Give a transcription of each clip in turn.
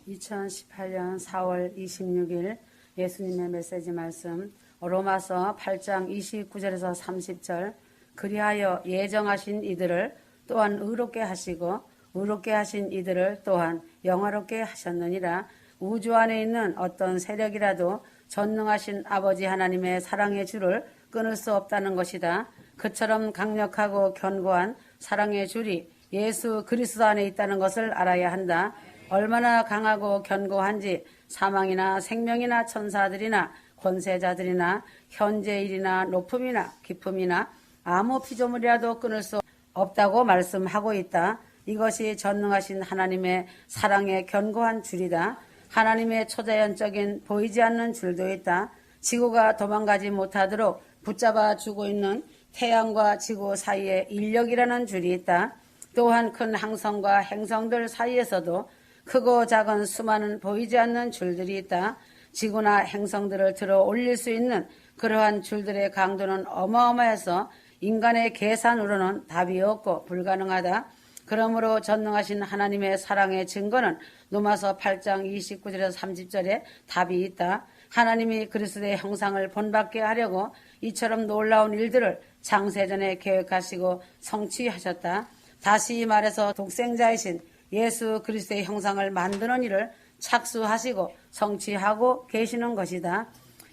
2018년 4월 26일 예수님의 메시지 말씀 로마서 8장 29절에서 30절. 그리하여 예정하신 이들을 또한 의롭게 하시고 의롭게 하신 이들을 또한 영화롭게 하셨느니라. 우주 안에 있는 어떤 세력이라도 전능하신 아버지 하나님의 사랑의 줄을 끊을 수 없다는 것이다. 그처럼 강력하고 견고한 사랑의 줄이 예수 그리스도 안에 있다는 것을 알아야 한다. 얼마나 강하고 견고한지 사망이나 생명이나 천사들이나 권세자들이나 현재일이나 높음이나 깊음이나 아무 피조물이라도 끊을 수 없다고 말씀하고 있다. 이것이 전능하신 하나님의 사랑의 견고한 줄이다. 하나님의 초자연적인 보이지 않는 줄도 있다. 지구가 도망가지 못하도록 붙잡아 주고 있는 태양과 지구 사이에 인력이라는 줄이 있다. 또한 큰 항성과 행성들 사이에서도 크고 작은 수많은 보이지 않는 줄들이 있다. 지구나 행성들을 들어 올릴 수 있는 그러한 줄들의 강도는 어마어마해서 인간의 계산으로는 답이 없고 불가능하다. 그러므로 전능하신 하나님의 사랑의 증거는 로마서 8장 29절에서 30절에 답이 있다. 하나님이 그리스도의 형상을 본받게 하려고 이처럼 놀라운 일들을 창세전에 계획하시고 성취하셨다. 다시 말해서 독생자이신 예수 그리스도의 형상을 만드는 일을 착수하시고 성취하고 계시는 것이다.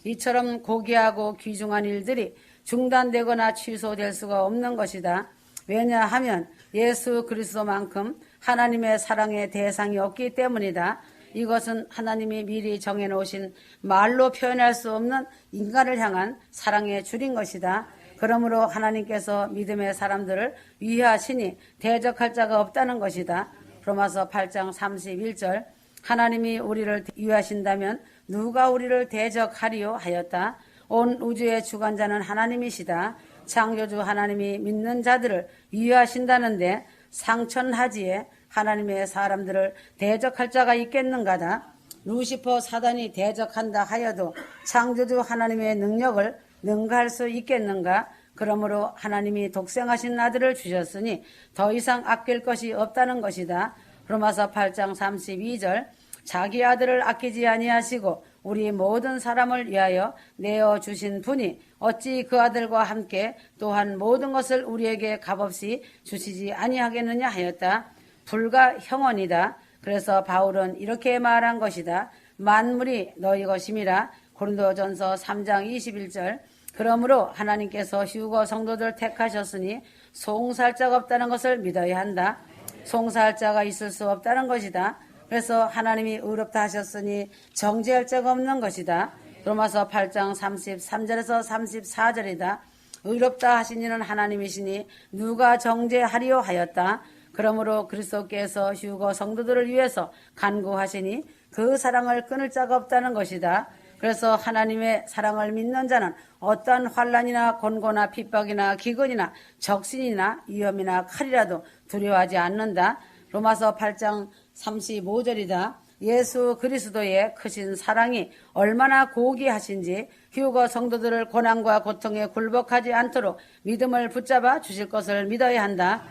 이처럼 고귀하고 귀중한 일들이 중단되거나 취소될 수가 없는 것이다. 왜냐하면 예수 그리스도만큼 하나님의 사랑의 대상이 없기 때문이다. 이것은 하나님이 미리 정해놓으신 말로 표현할 수 없는 인간을 향한 사랑의 줄인 것이다. 그러므로 하나님께서 믿음의 사람들을 위하시니 대적할 자가 없다는 것이다. 로마서 8장 31절. 하나님이 우리를 위하신다면 누가 우리를 대적하리요 하였다. 온 우주의 주관자는 하나님이시다. 창조주 하나님이 믿는 자들을 위하신다는데 상천하지에 하나님의 사람들을 대적할 자가 있겠는가다. 루시퍼 사단이 대적한다 하여도 창조주 하나님의 능력을 능가할 수 있겠는가? 그러므로 하나님이 독생하신 아들을 주셨으니 더 이상 아낄 것이 없다는 것이다. 로마서 8장 32절. 자기 아들을 아끼지 아니하시고 우리 모든 사람을 위하여 내어주신 분이 어찌 그 아들과 함께 또한 모든 것을 우리에게 값없이 주시지 아니하겠느냐 하였다. 불과 형언이다. 그래서 바울은 이렇게 말한 것이다. 만물이 너희 것임이라. 고린도전서 3장 21절. 그러므로 하나님께서 휴거 성도들 택하셨으니 송사할 자가 없다는 것을 믿어야 한다. 송사할 자가 있을 수 없다는 것이다. 그래서 하나님이 의롭다 하셨으니 정죄할 자가 없는 것이다. 로마서 8장 33절에서 34절이다. 의롭다 하신 이는 하나님이시니 누가 정죄하리요 하였다. 그러므로 그리스도께서 휴거 성도들을 위해서 간구하시니 그 사랑을 끊을 자가 없다는 것이다. 그래서 하나님의 사랑을 믿는 자는 어떠한 환난이나 곤고나 핍박이나 기근이나 적신이나 위험이나 칼이라도 두려워하지 않는다. 로마서 8장 35절이다. 예수 그리스도의 크신 사랑이 얼마나 고귀하신지 휴거 성도들을 고난과 고통에 굴복하지 않도록 믿음을 붙잡아 주실 것을 믿어야 한다.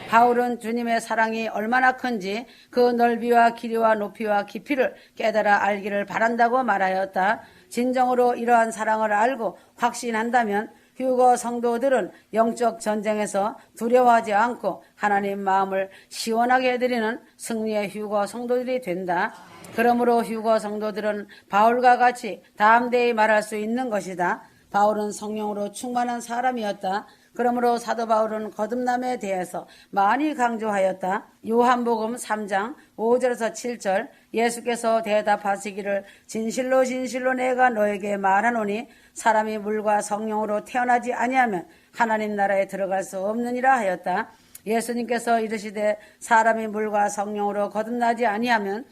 바울은 주님의 사랑이 얼마나 큰지 그 넓이와 길이와 높이와 깊이를 깨달아 알기를 바란다고 말하였다. 진정으로 이러한 사랑을 알고 확신한다면 휴거 성도들은 영적 전쟁에서 두려워하지 않고 하나님 마음을 시원하게 해드리는 승리의 휴거 성도들이 된다. 그러므로 휴거 성도들은 바울과 같이 담대히 말할 수 있는 것이다. 바울은 성령으로 충만한 사람이었다. 그러므로 사도 바울은 거듭남에 대해서 많이 강조하였다. 요한복음 3장 5절에서 7절. 예수께서 대답하시기를 진실로 진실로 내가 너에게 말하노니 사람이 물과 성령으로 태어나지 아니하면 하나님 나라에 들어갈 수 없느니라 하였다. 예수님께서 이르시되 사람이 물과 성령으로 거듭나지 아니하면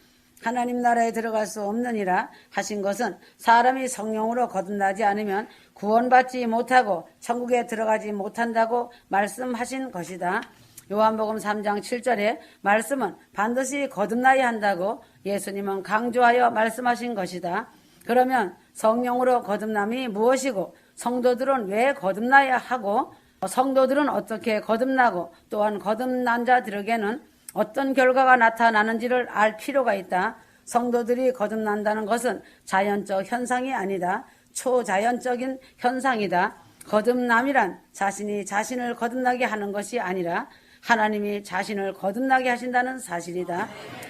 하나님 나라에 들어갈 수 없느니라 하신 것은 사람이 성령으로 거듭나지 않으면 구원받지 못하고 천국에 들어가지 못한다고 말씀하신 것이다. 요한복음 3장 7절에 말씀은 반드시 거듭나야 한다고 예수님은 강조하여 말씀하신 것이다. 그러면 성령으로 거듭남이 무엇이고 성도들은 왜 거듭나야 하고 성도들은 어떻게 거듭나고 또한 거듭난 자들에게는 어떤 결과가 나타나는지를 알 필요가 있다. 성도들이 거듭난다는 것은 자연적 현상이 아니다. 초자연적인 현상이다. 거듭남이란 자신이 자신을 거듭나게 하는 것이 아니라 하나님이 자신을 거듭나게 하신다는 사실이다.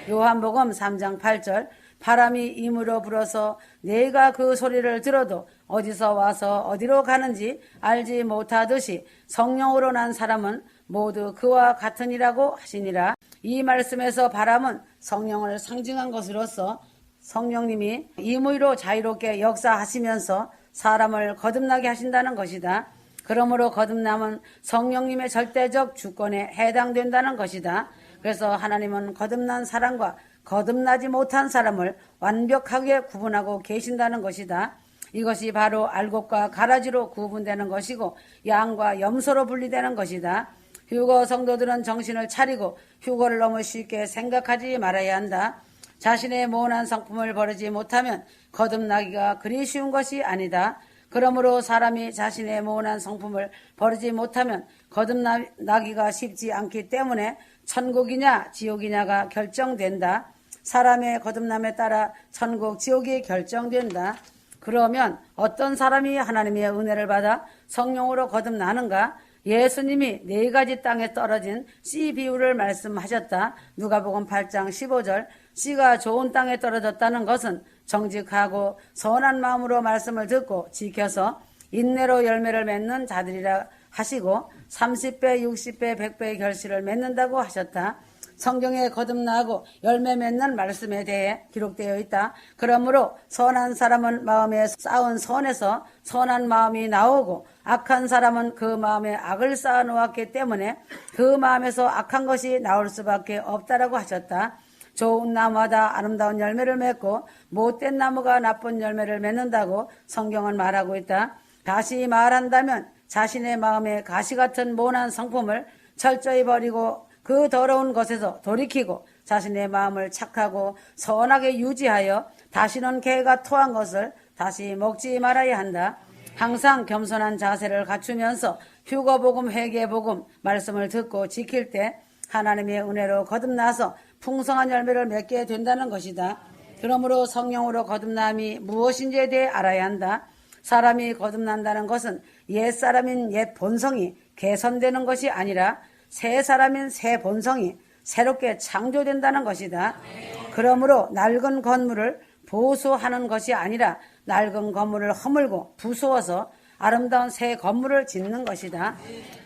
요한복음 3장 8절 바람이 임으로 불어서 내가 그 소리를 들어도 어디서 와서 어디로 가는지 알지 못하듯이 성령으로 난 사람은 모두 그와 같으니라고 하시니라. 이 말씀에서 바람은 성령을 상징한 것으로서 성령님이 임의로 자유롭게 역사하시면서 사람을 거듭나게 하신다는 것이다. 그러므로 거듭남은 성령님의 절대적 주권에 해당된다는 것이다. 그래서 하나님은 거듭난 사람과 거듭나지 못한 사람을 완벽하게 구분하고 계신다는 것이다. 이것이 바로 알곡과 가라지로 구분되는 것이고 양과 염소로 분리되는 것이다. 휴거 성도들은 정신을 차리고 휴거를 너무 쉽게 생각하지 말아야 한다. 자신의 모난 성품을 버리지 못하면 거듭나기가 그리 쉬운 것이 아니다. 그러므로 사람이 자신의 모난 성품을 버리지 못하면 거듭나기가 쉽지 않기 때문에 천국이냐 지옥이냐가 결정된다. 사람의 거듭남에 따라 천국 지옥이 결정된다. 그러면 어떤 사람이 하나님의 은혜를 받아 성령으로 거듭나는가? 예수님이 4가지 땅에 떨어진 씨 비유를 말씀하셨다. 누가복음 8장 15절 씨가 좋은 땅에 떨어졌다는 것은 정직하고 선한 마음으로 말씀을 듣고 지켜서 인내로 열매를 맺는 자들이라 하시고 30배, 60배, 100배의 결실을 맺는다고 하셨다. 성경에 거듭나고 열매 맺는 말씀에 대해 기록되어 있다. 그러므로 선한 사람은 마음에 쌓은 선에서 선한 마음이 나오고 악한 사람은 그 마음에 악을 쌓아 놓았기 때문에 그 마음에서 악한 것이 나올 수밖에 없다라고 하셨다. 좋은 나무마다 아름다운 열매를 맺고 못된 나무가 나쁜 열매를 맺는다고 성경은 말하고 있다. 다시 말한다면 자신의 마음에 가시 같은 모난 성품을 철저히 버리고 그 더러운 것에서 돌이키고 자신의 마음을 착하고 선하게 유지하여 다시는 개가 토한 것을 다시 먹지 말아야 한다. 항상 겸손한 자세를 갖추면서 휴거복음, 회개복음 말씀을 듣고 지킬 때 하나님의 은혜로 거듭나서 풍성한 열매를 맺게 된다는 것이다. 그러므로 성령으로 거듭남이 무엇인지에 대해 알아야 한다. 사람이 거듭난다는 것은 옛사람인 옛 본성이 개선되는 것이 아니라 새 사람인 새 본성이 새롭게 창조된다는 것이다. 그러므로 낡은 건물을 보수하는 것이 아니라 낡은 건물을 허물고 부수어서 아름다운 새 건물을 짓는 것이다.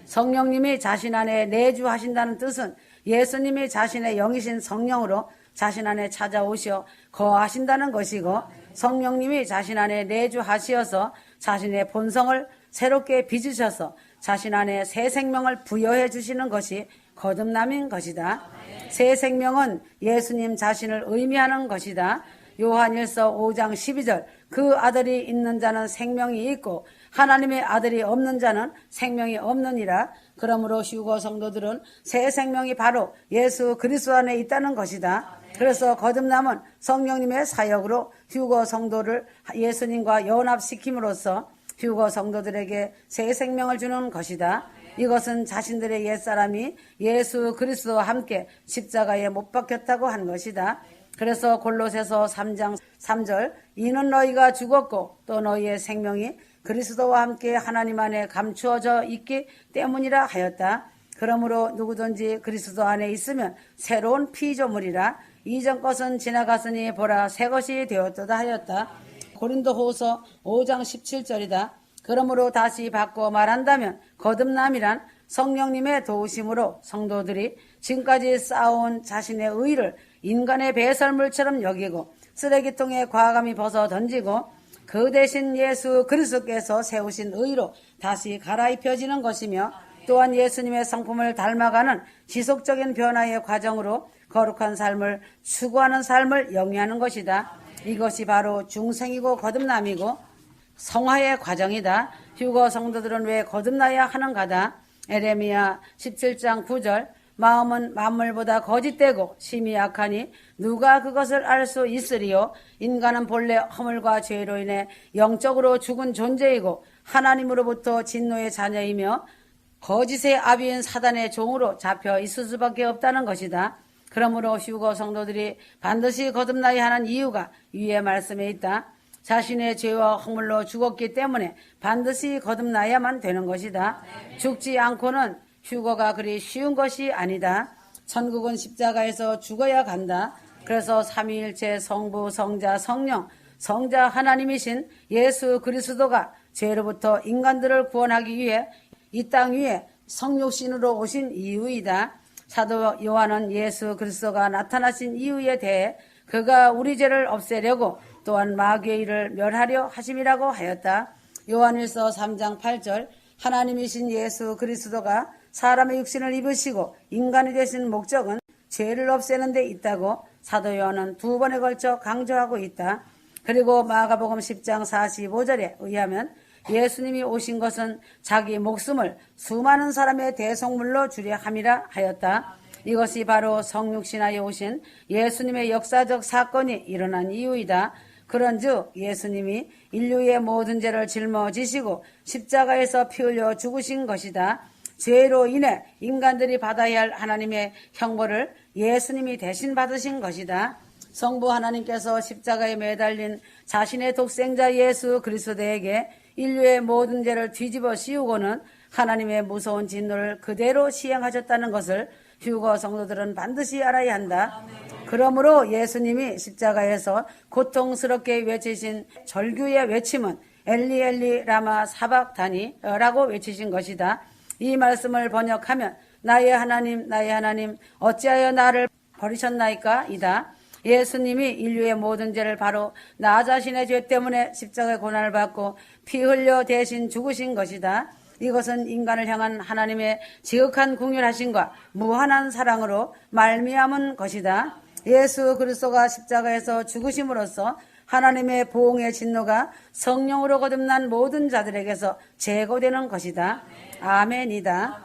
성령님이 자신 안에 내주하신다는 뜻은 예수님이 자신의 영이신 성령으로 자신 안에 찾아오셔 거하신다는 것이고 성령님이 자신 안에 내주하시어서 자신의 본성을 새롭게 빚으셔서 자신 안에 새 생명을 부여해 주시는 것이 거듭남인 것이다. 새 생명은 예수님 자신을 의미하는 것이다. 요한일서 5장 12절 그 아들이 있는 자는 생명이 있고 하나님의 아들이 없는 자는 생명이 없느니라. 그러므로 휴거 성도들은 새 생명이 바로 예수 그리스도 안에 있다는 것이다. 그래서 거듭남은 성령님의 사역으로 휴거 성도를 예수님과 연합시킴으로써 휴거 성도들에게 새 생명을 주는 것이다. 이것은 자신들의 옛사람이 예수 그리스도와 함께 십자가에 못 박혔다고 한 것이다. 그래서 골로새서 3장 3절 이는 너희가 죽었고 또 너희의 생명이 그리스도와 함께 하나님 안에 감추어져 있기 때문이라 하였다. 그러므로 누구든지 그리스도 안에 있으면 새로운 피조물이라. 이전 것은 지나갔으니 보라 새 것이 되었도다 하였다. 고린도후서 5장 17절이다. 그러므로 다시 바꿔 말한다면 거듭남이란 성령님의 도우심으로 성도들이 지금까지 쌓아온 자신의 의를 인간의 배설물처럼 여기고 쓰레기통에 과감히 벗어 던지고 그 대신 예수 그리스도께서 세우신 의로 다시 갈아입혀지는 것이며 또한 예수님의 성품을 닮아가는 지속적인 변화의 과정으로 거룩한 삶을 추구하는 삶을 영위하는 것이다. 이것이 바로 중생이고 거듭남이고 성화의 과정이다. 휴거 성도들은 왜 거듭나야 하는가다. 에레미야 17장 9절 마음은 만물보다 거짓되고 심히 약하니 누가 그것을 알 수 있으리요. 인간은 본래 허물과 죄로 인해 영적으로 죽은 존재이고 하나님으로부터 진노의 자녀이며 거짓의 아비인 사단의 종으로 잡혀 있을 수밖에 없다는 것이다. 그러므로 휴거 성도들이 반드시 거듭나야 하는 이유가 위의 말씀에 있다. 자신의 죄와 허물로 죽었기 때문에 반드시 거듭나야만 되는 것이다. 죽지 않고는 휴거가 그리 쉬운 것이 아니다. 천국은 십자가에서 죽어야 간다. 그래서 삼위일체 성부, 성자, 성령, 성자 하나님이신 예수 그리스도가 죄로부터 인간들을 구원하기 위해 이 땅 위에 성육신으로 오신 이유이다. 사도 요한은 예수 그리스도가 나타나신 이유에 대해 그가 우리 죄를 없애려고 또한 마귀의 일을 멸하려 하심이라고 하였다. 요한일서 3장 8절 하나님이신 예수 그리스도가 사람의 육신을 입으시고 인간이 되신 목적은 죄를 없애는 데 있다고 사도 요한은 2번에 걸쳐 강조하고 있다. 그리고 마가복음 10장 45절에 의하면 예수님이 오신 것은 자기 목숨을 수많은 사람의 대속물로 주려 함이라 하였다. 이것이 바로 성육신하여 오신 예수님의 역사적 사건이 일어난 이유이다. 그런즉 예수님이 인류의 모든 죄를 짊어지시고 십자가에서 피 흘려 죽으신 것이다. 죄로 인해 인간들이 받아야 할 하나님의 형벌을 예수님이 대신 받으신 것이다. 성부 하나님께서 십자가에 매달린 자신의 독생자 예수 그리스도에게 인류의 모든 죄를 뒤집어 씌우고는 하나님의 무서운 진노를 그대로 시행하셨다는 것을 휴거 성도들은 반드시 알아야 한다. 그러므로 예수님이 십자가에서 고통스럽게 외치신 절규의 외침은 엘리 엘리 라마 사박다니라고 외치신 것이다. 이 말씀을 번역하면 나의 하나님 나의 하나님 어찌하여 나를 버리셨나이까 이다. 예수님이 인류의 모든 죄를 바로 나 자신의 죄 때문에 십자가의 고난을 받고 피 흘려 대신 죽으신 것이다. 이것은 인간을 향한 하나님의 지극한 궁휼하심과 무한한 사랑으로 말미암은 것이다. 예수 그리스도가 십자가에서 죽으심으로써 하나님의 보응의 진노가 성령으로 거듭난 모든 자들에게서 제거되는 것이다. 아멘이다.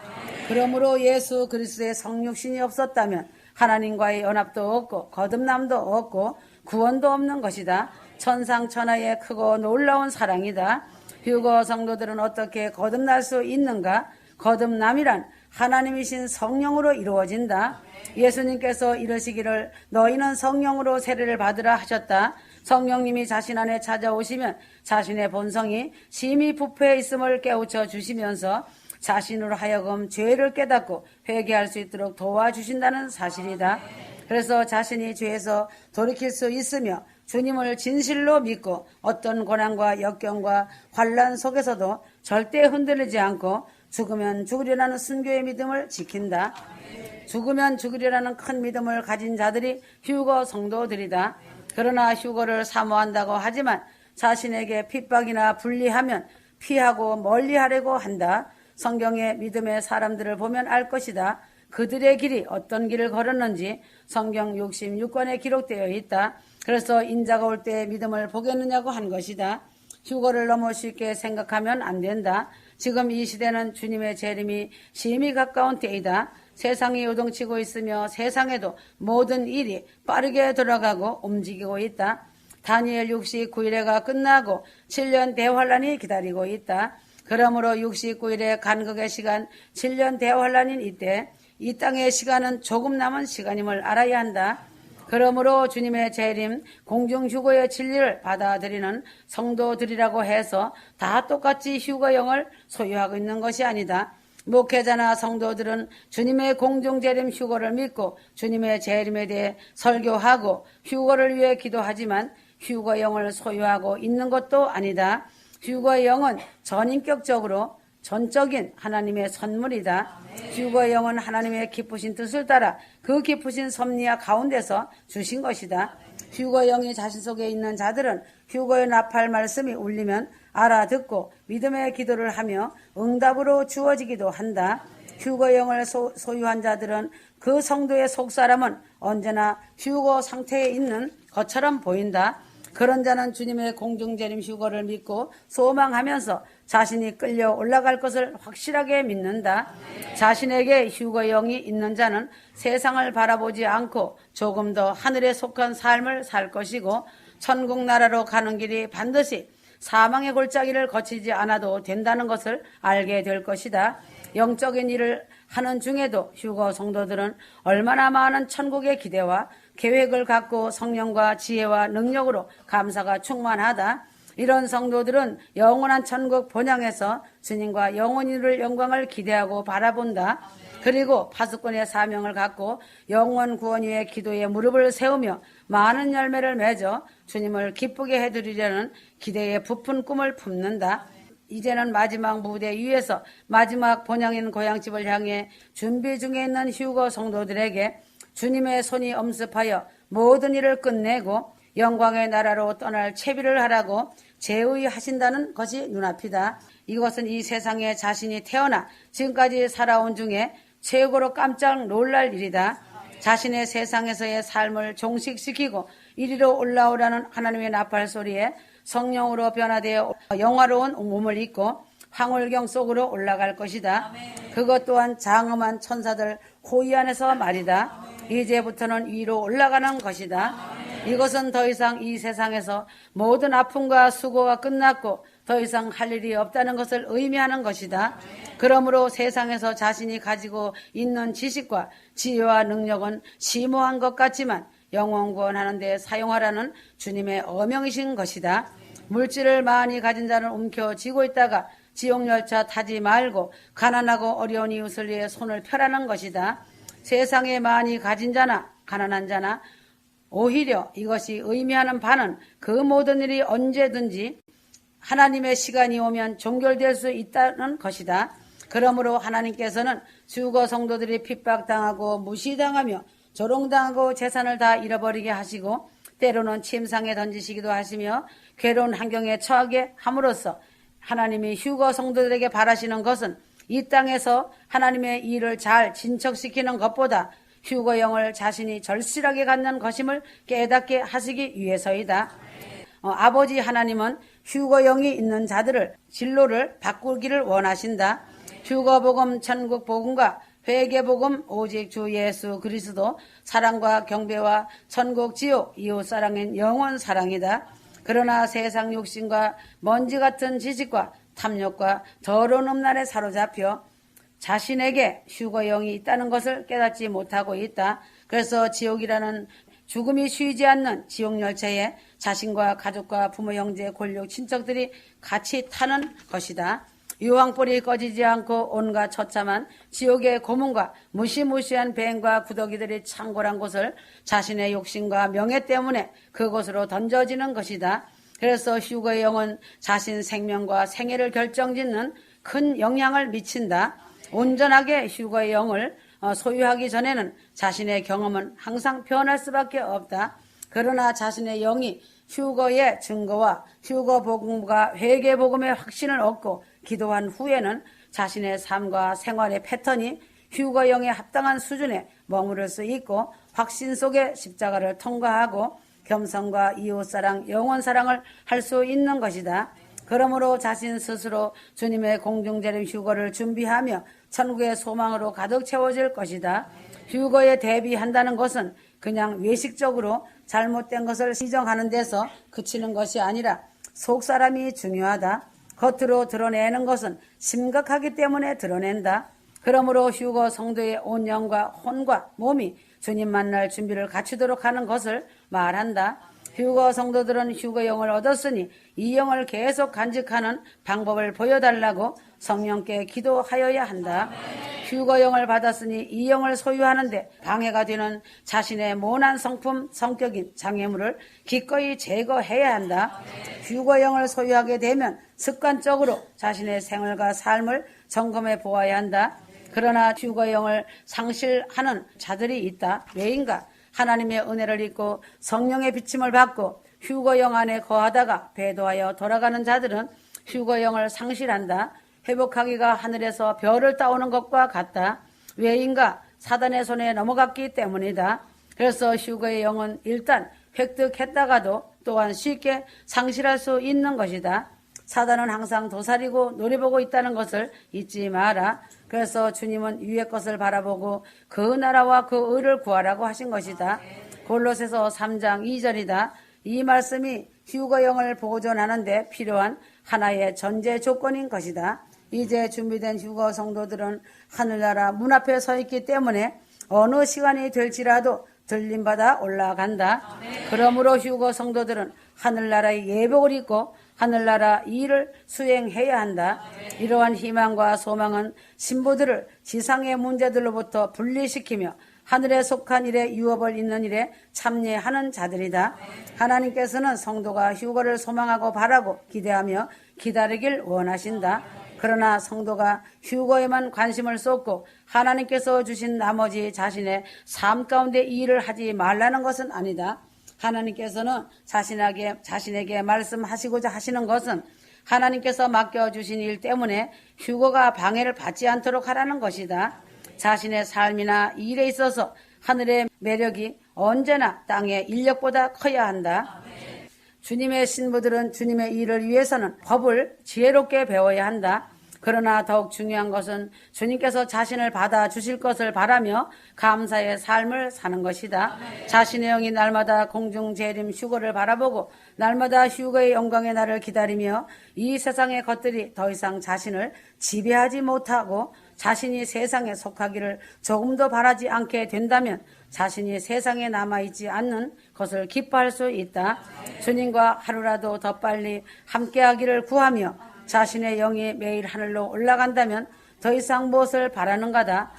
그러므로 예수 그리스도의 성육신이 없었다면 하나님과의 연합도 없고 거듭남도 없고 구원도 없는 것이다. 천상천하의 크고 놀라운 사랑이다. 휴거 성도들은 어떻게 거듭날 수 있는가? 거듭남이란 하나님이신 성령으로 이루어진다. 예수님께서 이르시기를 너희는 성령으로 세례를 받으라 하셨다. 성령님이 자신 안에 찾아오시면 자신의 본성이 심히 부패해 있음을 깨우쳐 주시면서 자신으로 하여금 죄를 깨닫고 회개할 수 있도록 도와주신다는 사실이다. 그래서 자신이 죄에서 돌이킬 수 있으며 주님을 진실로 믿고 어떤 고난과 역경과 환난 속에서도 절대 흔들리지 않고 죽으면 죽으리라는 순교의 믿음을 지킨다. 죽으면 죽으리라는 큰 믿음을 가진 자들이 휴거 성도들이다. 그러나 휴거를 사모한다고 하지만 자신에게 핍박이나 불리하면 피하고 멀리하려고 한다. 성경의 믿음의 사람들을 보면 알 것이다. 그들의 길이 어떤 길을 걸었는지 성경 66권에 기록되어 있다. 그래서 인자가 올 때 믿음을 보겠느냐고 한 것이다. 휴거를 너무 쉽게 생각하면 안 된다. 지금 이 시대는 주님의 재림이 심히 가까운 때이다. 세상이 요동치고 있으며 세상에도 모든 일이 빠르게 돌아가고 움직이고 있다. 다니엘 69일회가 끝나고 7년 대환란이 기다리고 있다. 그러므로 69일의 간극의 시간 7년 대환란인 이때 이 땅의 시간은 조금 남은 시간임을 알아야 한다. 그러므로 주님의 재림, 공중휴거의 진리를 받아들이는 성도들이라고 해서 다 똑같이 휴거형을 소유하고 있는 것이 아니다. 목회자나 성도들은 주님의 공중재림 휴거를 믿고 주님의 재림에 대해 설교하고 휴거를 위해 기도하지만 휴거형을 소유하고 있는 것도 아니다. 휴거의 영은 전인격적으로 전적인 하나님의 선물이다. 휴거의 영은 하나님의 기쁘신 뜻을 따라 그 기쁘신 섭리와 가운데서 주신 것이다. 휴거의 영이 자신 속에 있는 자들은 휴거의 나팔 말씀이 울리면 알아듣고 믿음의 기도를 하며 응답으로 주어지기도 한다. 휴거의 영을 소유한 자들은 그 성도의 속사람은 언제나 휴거 상태에 있는 것처럼 보인다. 그런 자는 주님의 공중재림 휴거를 믿고 소망하면서 자신이 끌려 올라갈 것을 확실하게 믿는다. 자신에게 휴거의 영이 있는 자는 세상을 바라보지 않고 조금 더 하늘에 속한 삶을 살 것이고 천국 나라로 가는 길이 반드시 사망의 골짜기를 거치지 않아도 된다는 것을 알게 될 것이다. 영적인 일을 하는 중에도 휴거 성도들은 얼마나 많은 천국의 기대와 계획을 갖고 성령과 지혜와 능력으로 감사가 충만하다. 이런 성도들은 영원한 천국 본향에서 주님과 영원히 이룰 영광을 기대하고 바라본다. 그리고 파수꾼의 사명을 갖고 영원 구원 위에 기도에 무릎을 세우며 많은 열매를 맺어 주님을 기쁘게 해드리려는 기대의 부푼 꿈을 품는다. 이제는 마지막 무대 위에서 마지막 본향인 고향집을 향해 준비 중에 있는 휴거 성도들에게 주님의 손이 엄습하여 모든 일을 끝내고 영광의 나라로 떠날 채비를 하라고 제의하신다는 것이 눈앞이다. 이것은 이 세상에 자신이 태어나 지금까지 살아온 중에 최고로 깜짝 놀랄 일이다. 자신의 세상에서의 삶을 종식시키고 이리로 올라오라는 하나님의 나팔 소리에 성령으로 변화되어 영화로운 몸을 입고 황홀경 속으로 올라갈 것이다. 그것 또한 장엄한 천사들 호위 안에서 말이다. 이제부터는 위로 올라가는 것이다. 이것은 더 이상 이 세상에서 모든 아픔과 수고가 끝났고 더 이상 할 일이 없다는 것을 의미하는 것이다. 그러므로 세상에서 자신이 가지고 있는 지식과 지혜와 능력은 심오한 것 같지만 영원 구원하는 데 사용하라는 주님의 어명이신 것이다. 물질을 많이 가진 자는 움켜쥐고 있다가 지옥열차 타지 말고 가난하고 어려운 이웃을 위해 손을 펴라는 것이다. 세상에 많이 가진 자나 가난한 자나 오히려 이것이 의미하는 바는 그 모든 일이 언제든지 하나님의 시간이 오면 종결될 수 있다는 것이다. 그러므로 하나님께서는 휴거 성도들이 핍박당하고 무시당하며 조롱당하고 재산을 다 잃어버리게 하시고 때로는 침상에 던지시기도 하시며 괴로운 환경에 처하게 함으로써 하나님이 휴거 성도들에게 바라시는 것은 이 땅에서 하나님의 일을 잘 진척시키는 것보다 휴거 영을 자신이 절실하게 갖는 것임을 깨닫게 하시기 위해서이다. 아버지 하나님은 휴거 영이 있는 자들을 진로를 바꾸기를 원하신다. 휴거 복음, 천국 복음과 회개 복음, 오직 주 예수 그리스도 사랑과 경배와 천국 지옥 이웃 사랑인 영원 사랑이다. 그러나 세상 욕심과 먼지 같은 지식과 탐욕과 더러운 음란에 사로잡혀 자신에게 휴거 영이 있다는 것을 깨닫지 못하고 있다. 그래서 지옥이라는 죽음이 쉬지 않는 지옥열차에 자신과 가족과 부모, 형제, 골육, 친척들이 같이 타는 것이다. 유황불이 꺼지지 않고 온갖 처참한 지옥의 고문과 무시무시한 뱀과 구더기들이 창궐한 곳을 자신의 욕심과 명예 때문에 그곳으로 던져지는 것이다. 그래서 휴거의 영은 자신 생명과 생애를 결정짓는 큰 영향을 미친다. 온전하게 휴거의 영을 소유하기 전에는 자신의 경험은 항상 변할 수밖에 없다. 그러나 자신의 영이 휴거의 증거와 휴거 복음과 회개 복음의 확신을 얻고 기도한 후에는 자신의 삶과 생활의 패턴이 휴거 영에 합당한 수준에 머무를 수 있고 확신 속에 십자가를 통과하고 겸손과 이웃사랑, 영원사랑을 할 수 있는 것이다. 그러므로 자신 스스로 주님의 공중재림 휴거를 준비하며 천국의 소망으로 가득 채워질 것이다. 휴거에 대비한다는 것은 그냥 외식적으로 잘못된 것을 시정하는 데서 그치는 것이 아니라 속사람이 중요하다. 겉으로 드러내는 것은 심각하기 때문에 드러낸다. 그러므로 휴거 성도의 온 영과 혼과 몸이 주님 만날 준비를 갖추도록 하는 것을 말한다. 휴거 성도들은 휴거 영을 얻었으니 이 영을 계속 간직하는 방법을 보여달라고 성령께 기도하여야 한다. 휴거 영을 받았으니 이 영을 소유하는데 방해가 되는 자신의 모난 성품, 성격인 장애물을 기꺼이 제거해야 한다. 휴거 영을 소유하게 되면 습관적으로 자신의 생활과 삶을 점검해 보아야 한다. 그러나 휴거 영을 상실하는 자들이 있다. 왜인가? 하나님의 은혜를 입고 성령의 비침을 받고 휴거 영 안에 거하다가 배도하여 돌아가는 자들은 휴거 영을 상실한다. 회복하기가 하늘에서 별을 따오는 것과 같다. 왜인가? 사단의 손에 넘어갔기 때문이다. 그래서 휴거의 영은 일단 획득했다가도 또한 쉽게 상실할 수 있는 것이다. 사단은 항상 도사리고 노려보고 있다는 것을 잊지 마라. 그래서 주님은 위의 것을 바라보고 그 나라와 그 의를 구하라고 하신 것이다. 골로새서 3장 2절이다. 이 말씀이 휴거 영을 보존하는 데 필요한 하나의 전제 조건인 것이다. 이제 준비된 휴거 성도들은 하늘나라 문 앞에 서 있기 때문에 어느 시간이 될지라도 들림받아 올라간다. 그러므로 휴거 성도들은 하늘나라의 예복을 입고 하늘나라 일을 수행해야 한다. 이러한 희망과 소망은 신부들을 지상의 문제들로부터 분리시키며 하늘에 속한 일에 유업을 잇는 일에 참여하는 자들이다. 하나님께서는 성도가 휴거를 소망하고 바라고 기대하며 기다리길 원하신다. 그러나 성도가 휴거에만 관심을 쏟고 하나님께서 주신 나머지 자신의 삶 가운데 이 일을 하지 말라는 것은 아니다. 하나님께서는 자신에게 말씀하시고자 하시는 것은 하나님께서 맡겨주신 일 때문에 휴거가 방해를 받지 않도록 하라는 것이다. 자신의 삶이나 일에 있어서 하늘의 매력이 언제나 땅의 인력보다 커야 한다. 주님의 신부들은 주님의 일을 위해서는 법을 지혜롭게 배워야 한다. 그러나 더욱 중요한 것은 주님께서 자신을 받아주실 것을 바라며 감사의 삶을 사는 것이다. 자신의 영이 날마다 공중재림 휴거를 바라보고 날마다 휴거의 영광의 날을 기다리며 이 세상의 것들이 더 이상 자신을 지배하지 못하고 자신이 세상에 속하기를 조금도 바라지 않게 된다면 자신이 세상에 남아있지 않는 것을 기뻐할 수 있다. 주님과 하루라도 더 빨리 함께하기를 구하며 자신의 영이 매일 하늘로 올라간다면 더 이상 무엇을 바라는가다.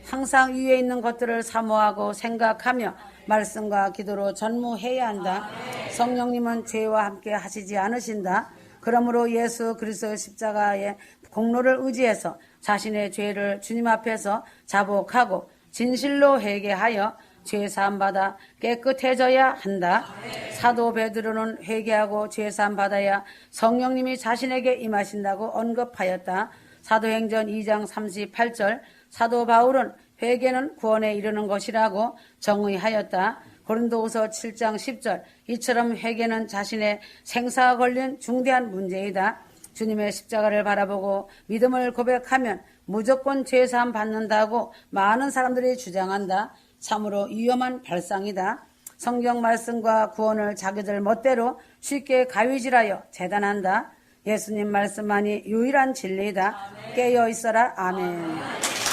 항상 위에 있는 것들을 사모하고 생각하며 말씀과 기도로 전무해야 한다. 성령님은 죄와 함께 하시지 않으신다. 그러므로 예수 그리스도의 십자가의 공로를 의지해서 자신의 죄를 주님 앞에서 자복하고 진실로 회개하여 죄사함 받아 깨끗해져야 한다. 사도 베드로는 회개하고 죄사함 받아야 성령님이 자신에게 임하신다고 언급하였다. 사도행전 2장 38절 사도 바울은 회개는 구원에 이르는 것이라고 정의하였다. 고린도후서 7장 10절 이처럼 회개는 자신의 생사가 걸린 중대한 문제이다. 주님의 십자가를 바라보고 믿음을 고백하면 무조건 죄사함 받는다고 많은 사람들이 주장한다. 참으로 위험한 발상이다. 성경 말씀과 구원을 자기들 멋대로 쉽게 가위질하여 재단한다. 예수님 말씀만이 유일한 진리이다. 깨어 있어라. 아멘.